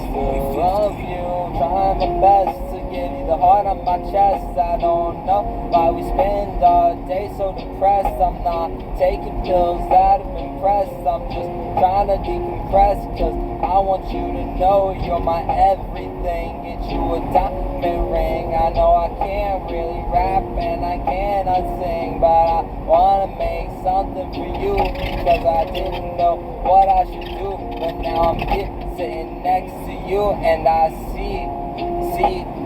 still love you. Trying my best to give you the heart on my chest. I don't know why we spend our day so depressed. I'm not taking pills that have been pressed. I'm just trying to decompress, cause I want you to know you're my everything. Get you a diamond ring. I know I can't really rap and I cannot sing, but I wanna make something for you, because I didn't know what I should do. But now I'm here sitting next to you, and I see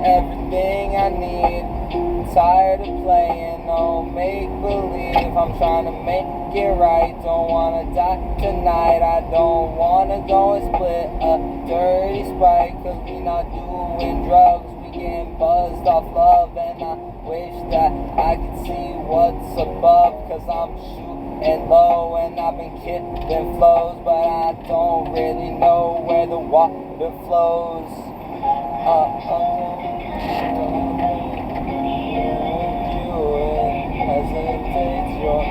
everything I need. I'm tired of playing no make-believe. I'm trying to make it right. Don't wanna die tonight. I don't wanna go and split a dirty Sprite, cause we not doing drugs. We getting buzzed off love, and I wish that I could see what's above, cause I'm shooting low and I've been kidding flows, but I don't really know where the water flows. You hesitate your